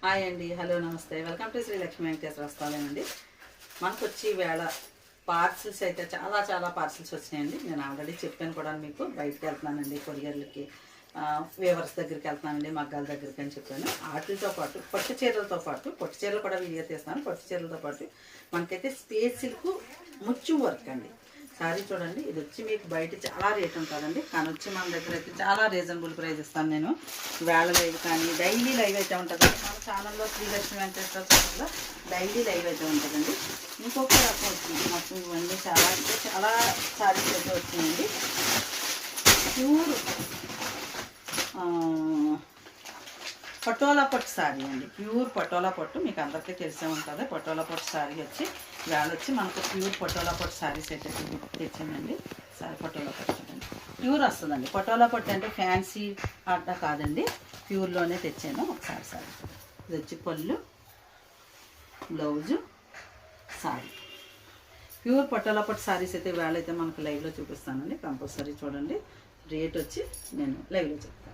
Hi అండి, hello, నమస్తే. Welcome to Shri Lakshmi Venkateswara వస్తాలేనండి. మనకు వచ్చి వేళ పార్సిల్స్ అయితే చాలా పార్సిల్స్ వచ్చినాయండి. నేను ఆల్రెడీ చెప్పాను కూడా మీకు. బయటకు వెళ్తున్నానండి, కొరియర్లకి, వేవర్స్ దగ్గరికి వెళ్తున్నానండి, మగ్గాల దగ్గరికి అని చెప్పాను. వాటితో పాటు పట్టు చీరలతో పాటు, పట్టు చీరలు కూడా వీడియో తీస్తాను. పట్టు చీరలతో పాటు మనకైతే స్పేస్ సిల్క్ ముచ్చు వర్క్ అండి. సారీ చూడండి, ఇది వచ్చి మీకు బయట చాలా రేట్ ఉంటుందండి, కానీ వచ్చి మన దగ్గర అయితే చాలా రీజనబుల్ ప్రైస్ ఇస్తాను నేను. వేళ లైవ్ కానీ డైలీ లైవ్ అయితే ఉంటుంది మన ఛానల్లో, శ్రీ లక్ష్మీ వెంకటేశ్వర ఛానల్లో డైలీ లైవ్ అయితే ఉంటుందండి. ఇంకొక రకం వచ్చింది మొత్తం ఇవన్నీ చాలా సారీస్ అయితే వచ్చినాయండి. ప్యూర్ పటోలా పట్టు శారీ అండి. ప్యూర్ పటోలా పట్టు మీకు అందరికీ తెలిసే ఉంటుంది. పటోలా పట్టు శారీ వచ్చి వేళ వచ్చి మనకు ప్యూర్ పటోలా పట్టు శారీస్ అయితే తెచ్చానండి. సారీ, పటోలా పట్టు చూడండి, ప్యూర్ వస్తుందండి. పటోలా పట్టు అంటే ఫ్యాన్సీ అట్ట కాదండి, ప్యూర్లోనే తెచ్చాను. ఒకసారి సారీ, ఇది వచ్చి పళ్ళు, బ్లౌజు, శారీ. ప్యూర్ పటోలా పట్టు శారీస్ అయితే వేళ అయితే మనకు లైవ్లో చూపిస్తానండి. కంపల్సరీ చూడండి. రేట్ వచ్చి నేను లైవ్లో చెప్తాను.